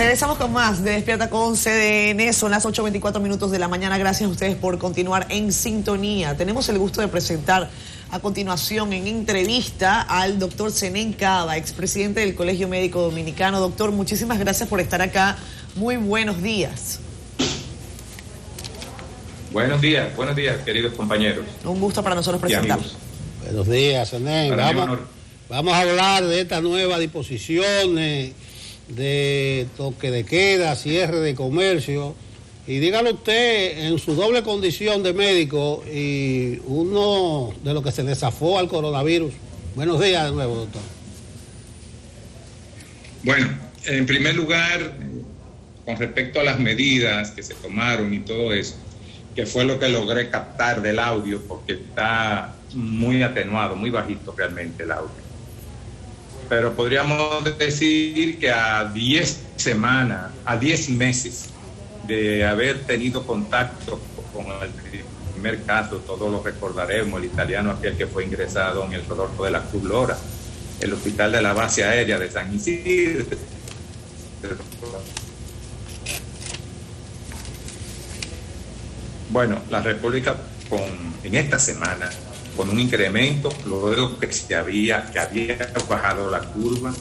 Regresamos con más de Despierta con CDN. Son las 8:24 de la mañana. Gracias a ustedes por continuar en sintonía. Tenemos el gusto de presentar a continuación en entrevista al doctor Zenén Cava, expresidente del Colegio Médico Dominicano. Doctor, muchísimas gracias por estar acá. Muy buenos días. Buenos días, queridos compañeros. Un gusto para nosotros presentarlos. Buenos días, Zenén. Vamos a hablar de estas nuevas disposiciones de toque de queda, cierre de comercio. Y dígalo usted, en su doble condición de médico y uno de los que se le zafó al coronavirus. Buenos días de nuevo, doctor. Bueno, en primer lugar, con respecto a las medidas que se tomaron y todo eso, que fue lo que logré captar del audio, porque está muy atenuado, muy bajito realmente el audio. Pero podríamos decir que a 10 semanas, a 10 meses de haber tenido contacto con el primer caso, todos lo recordaremos, el italiano aquel que fue ingresado en el Rodolfo de la Cruz Lora, el hospital de la base aérea de San Isidro. Bueno, la República en esta semana, con un incremento, luego que había bajado la curva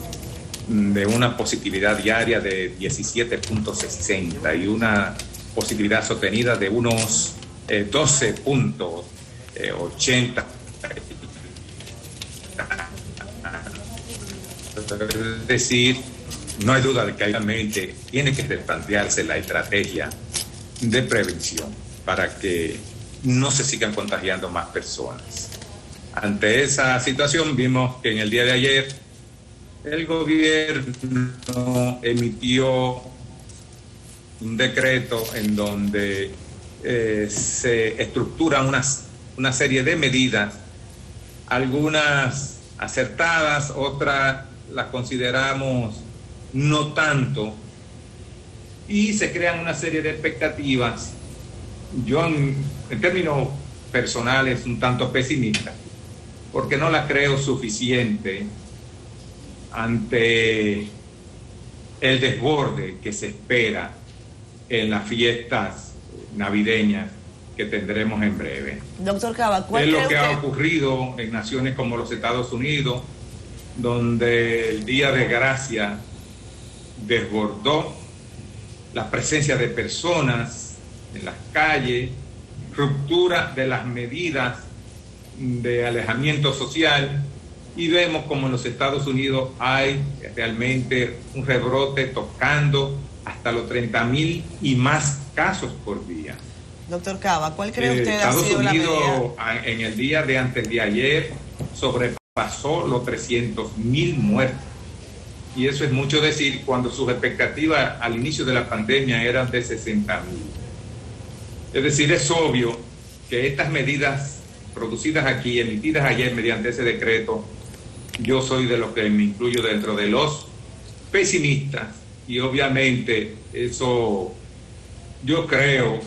de una positividad diaria de 17.60 y una positividad sostenida de unos 12.80. Es decir, no hay duda de que realmente tiene que replantearse la estrategia de prevención para que no se sigan contagiando más personas. Ante esa situación vimos que en el día de ayer el gobierno emitió un decreto en donde se estructura una serie de medidas, algunas acertadas, otras las consideramos no tanto, y se crean una serie de expectativas. Yo en términos personales un tanto pesimista, porque no la creo suficiente ante el desborde que se espera en las fiestas navideñas que tendremos en breve. Doctor Cava, ¿cuál es lo que ha ocurrido en naciones como los Estados Unidos, donde el Día de Gracia desbordó la presencia de personas en las calles, ruptura de las medidas de alejamiento social, y vemos como en los Estados Unidos hay realmente un rebrote tocando hasta los 30,000 y más casos por día. Doctor Cava, ¿cuál cree usted ha sido Estados Unidos la medida? En el día de antes de ayer sobrepasó los 300,000 muertos. Y eso es mucho decir cuando sus expectativas al inicio de la pandemia eran de 60,000. Es decir, es obvio que estas medidas producidas aquí, emitidas ayer mediante ese decreto, yo soy de los que me incluyo dentro de los pesimistas, y obviamente eso, yo creo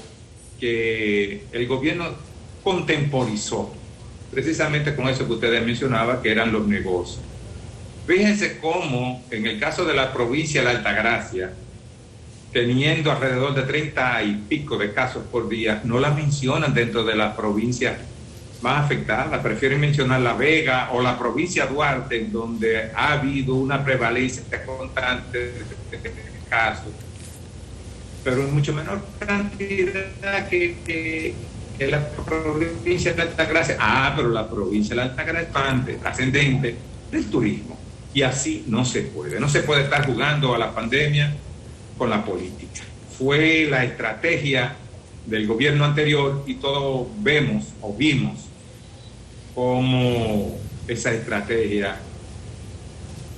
que el gobierno contemporizó precisamente con eso que ustedes mencionaban, que eran los negocios. Fíjense cómo en el caso de la provincia de la Altagracia, teniendo alrededor de 30 y pico de casos por día, no la mencionan dentro de las provincias más afectadas. Prefieren mencionar La Vega o la provincia de Duarte, en donde ha habido una prevalencia constante de casos, pero en mucho menor cantidad que la provincia de la Altagracia. Pero la provincia de la Altagracia es trascendente del turismo, y así no se puede estar jugando a la pandemia con la política. Fue la estrategia del gobierno anterior, y todos vimos cómo esa estrategia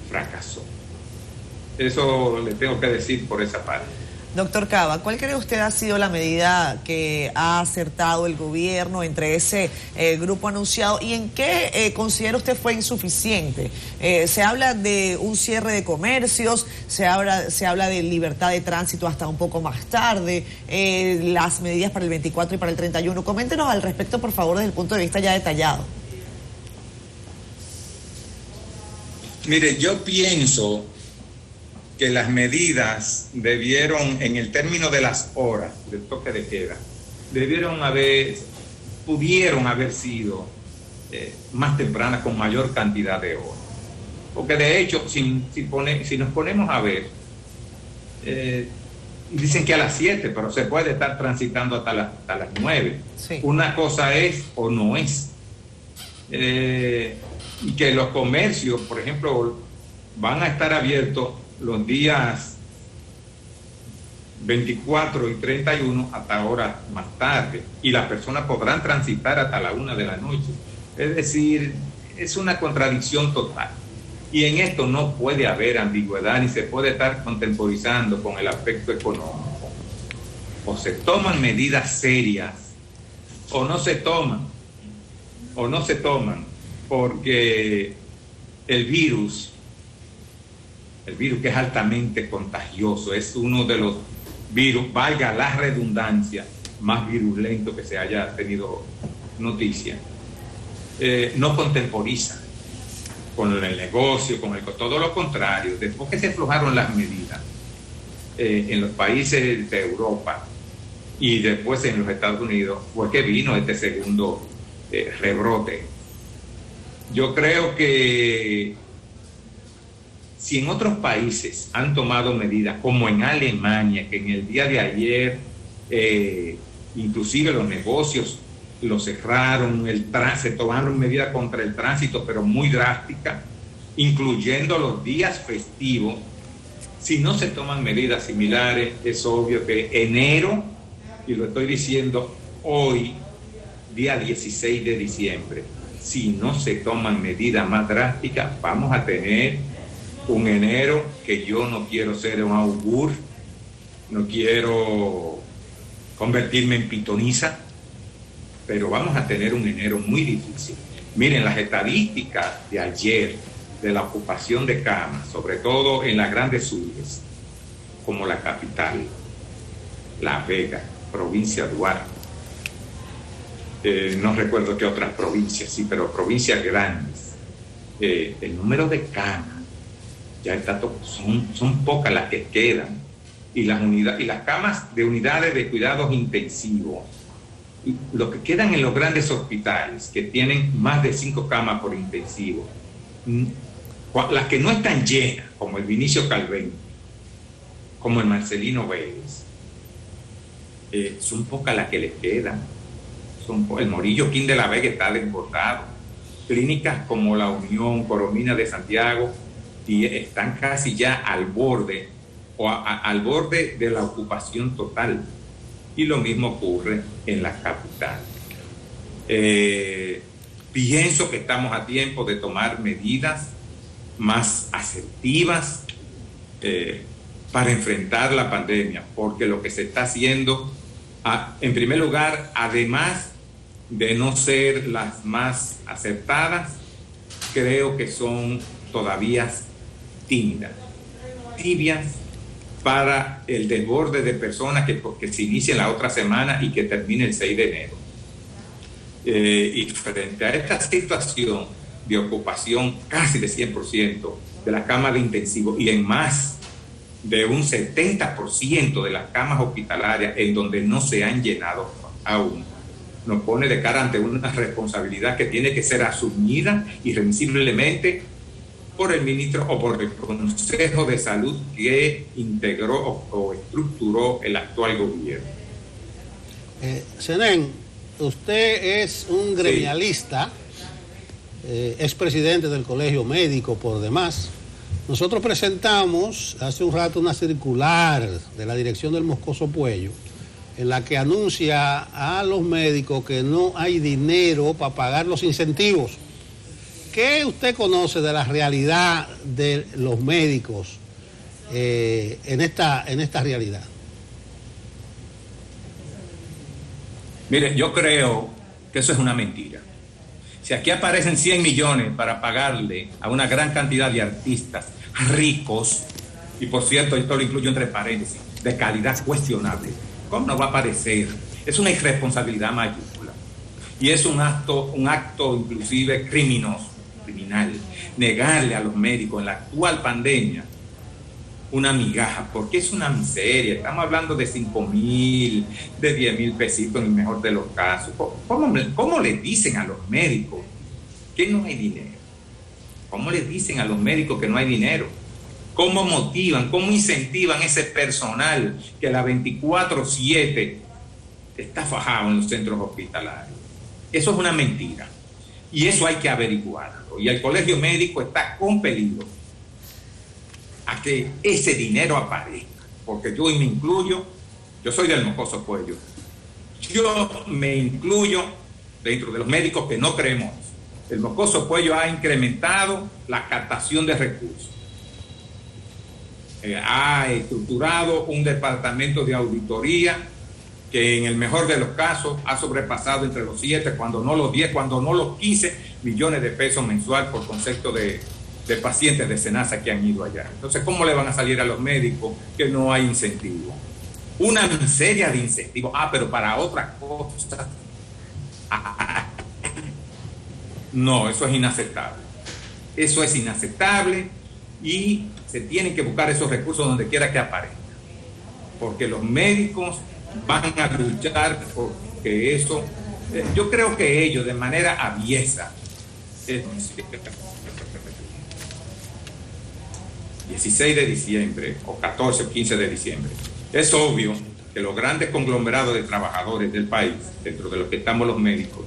fracasó. Eso le tengo que decir por esa parte. Doctor Cava, ¿cuál cree usted ha sido la medida que ha acertado el gobierno entre ese grupo anunciado, y en qué considera usted fue insuficiente? Se habla de un cierre de comercios, se habla de libertad de tránsito hasta un poco más tarde, las medidas para el 24 y para el 31. Coméntenos al respecto, por favor, desde el punto de vista ya detallado. Mire, yo pienso que las medidas debieron, en el término de las horas del toque de queda, pudieron haber sido más tempranas, con mayor cantidad de horas. Porque de hecho, si nos ponemos a ver, dicen que a las 7, pero se puede estar transitando hasta las 9. Sí. Una cosa es o no es. Y que los comercios, por ejemplo, van a estar abiertos los días 24 y 31 hasta horas más tarde, y las personas podrán transitar hasta la 1 de la noche. Es decir, es una contradicción total. Y en esto no puede haber ambigüedad, ni se puede estar contemporizando con el aspecto económico. O se toman medidas serias, o no se toman, porque el virus que es altamente contagioso, es uno de los virus, valga la redundancia, más virulento que se haya tenido noticia, no contemporiza con el negocio, todo lo contrario. Después que se aflojaron las medidas en los países de Europa y después en los Estados Unidos, fue que vino este segundo rebrote. Yo creo que si en otros países han tomado medidas, como en Alemania, que en el día de ayer inclusive los negocios los cerraron, se tomaron medidas contra el tránsito, pero muy drásticas, incluyendo los días festivos. Si no se toman medidas similares, es obvio que enero, y lo estoy diciendo hoy, día 16 de diciembre, si no se toman medidas más drásticas, vamos a tener un enero que yo no quiero ser un augur, no quiero convertirme en pitoniza, pero vamos a tener un enero muy difícil. Miren, las estadísticas de ayer de la ocupación de camas, sobre todo en las grandes urbes, como la capital, La Vega, provincia de Duarte, no recuerdo qué otras provincias, sí, pero provincias grandes, el número de camas ya está son pocas las que quedan, y las camas de unidades de cuidados intensivos, lo que quedan en los grandes hospitales, que tienen más de 5 camas por intensivo, las que no están llenas, como el Vinicio Calvén, como el Marcelino Vélez, son pocas las que les quedan. El Morillo Quín de la Vega está desbordado. Clínicas como la Unión, Coromina de Santiago, y están casi ya al borde, al borde de la ocupación total. Y lo mismo ocurre en la capital. Pienso que estamos a tiempo de tomar medidas más asertivas para enfrentar la pandemia, porque lo que se está haciendo, en primer lugar, además de no ser las más acertadas, creo que son todavía tímidas, tibias, para el desborde de personas que se inicia la otra semana y que termine el 6 de enero. Y frente a esta situación de ocupación casi de 100% de las camas de intensivo, y en más de un 70% de las camas hospitalarias en donde no se han llenado aún, nos pone de cara ante una responsabilidad que tiene que ser asumida irremisiblemente por el ministro o por el Consejo de Salud que integró o estructuró el actual gobierno. Zenén, usted es un gremialista, es presidente del Colegio Médico por demás. Nosotros presentamos hace un rato una circular de la dirección del Moscoso Puello en la que anuncia a los médicos que no hay dinero para pagar los incentivos. ¿Qué usted conoce de la realidad de los médicos en esta realidad? Mire, yo creo que eso es una mentira. Si aquí aparecen 100 millones para pagarle a una gran cantidad de artistas ricos, y por cierto, esto lo incluyo entre paréntesis, de calidad cuestionable, ¿cómo no va a aparecer? Es una irresponsabilidad mayúscula. Y es un acto inclusive criminal, negarle a los médicos en la actual pandemia una migaja, porque es una miseria. Estamos hablando de 5,000, de 10,000 pesitos en el mejor de los casos. ¿Cómo le dicen a los médicos que no hay dinero? ¿Cómo le dicen a los médicos que no hay dinero? ¿Cómo motivan, cómo incentivan ese personal que la 24/7 está fajado en los centros hospitalarios? Eso es una mentira. Y eso hay que averiguarlo. Y el colegio médico está compelido a que ese dinero aparezca. Porque yo me incluyo, yo soy del Mocoso Puello. Yo me incluyo dentro de los médicos que no creemos. El Mocoso Puello ha incrementado la captación de recursos. Ha estructurado un departamento de auditoría que en el mejor de los casos ha sobrepasado entre los 7, cuando no los 10, cuando no los 15 millones de pesos mensual por concepto de pacientes de SENASA que han ido allá. Entonces, ¿cómo le van a salir a los médicos que no hay incentivo? Una miseria de incentivos. Pero para otras cosas. No, eso es inaceptable. Eso es inaceptable y se tienen que buscar esos recursos donde quiera que aparezcan. Porque los médicos van a luchar porque eso... yo creo que ellos, de manera aviesa, 16 de diciembre o 14 o 15 de diciembre, es obvio que los grandes conglomerados de trabajadores del país, dentro de los que estamos los médicos,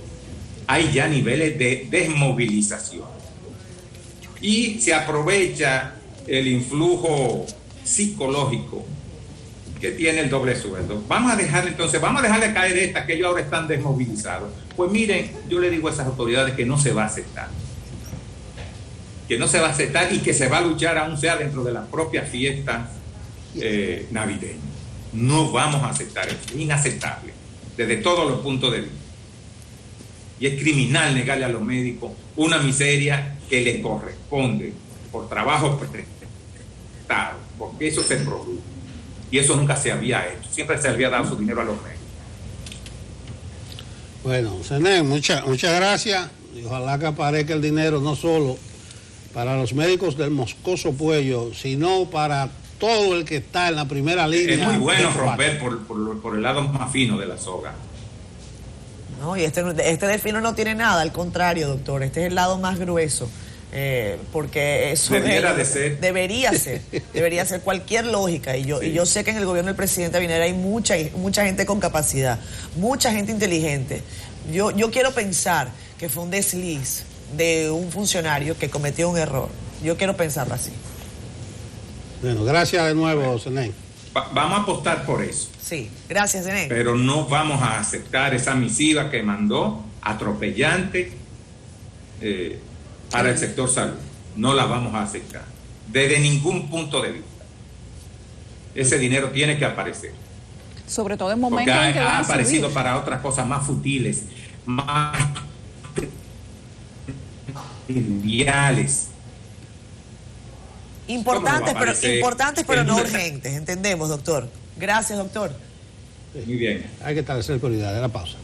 hay ya niveles de desmovilización y se aprovecha el influjo psicológico que tiene el doble sueldo. Vamos a dejarle caer esta, que ellos ahora están desmovilizados. Pues miren, yo le digo a esas autoridades que no se va a aceptar. Que no se va a aceptar y que se va a luchar aún sea dentro de las propias fiestas navideñas. No vamos a aceptar eso, es inaceptable, desde todos los puntos de vista. Y es criminal negarle a los médicos una miseria que les corresponde por trabajo prestado, porque eso se produce. Y eso nunca se había hecho, siempre se había dado su dinero a los médicos. Bueno, Zenén, muchas gracias. Y ojalá que aparezca el dinero no solo para los médicos del Moscoso Puello, sino para todo el que está en la primera línea. Es muy bueno romper por el lado más fino de la soga. No, y este del fino no tiene nada, al contrario, doctor, este es el lado más grueso. Porque eso debería ser cualquier lógica, y yo sé que en el gobierno del presidente Abinader hay mucha gente con capacidad, mucha gente inteligente. Yo quiero pensar que fue un desliz de un funcionario que cometió un error. Yo quiero pensarlo así. Bueno, gracias de nuevo, Zenén. Vamos a apostar por eso. Sí, gracias, Zenén. Pero no vamos a aceptar esa misiva que mandó atropellante para el sector salud. No la vamos a aceptar desde ningún punto de vista. Ese dinero tiene que aparecer, sobre todo en momentos porque en que ha aparecido para otras cosas más futiles, más triviales, importantes pero no urgentes. Entendemos, doctor. Gracias, doctor. Muy bien. Hay que establecer prioridades. La pausa.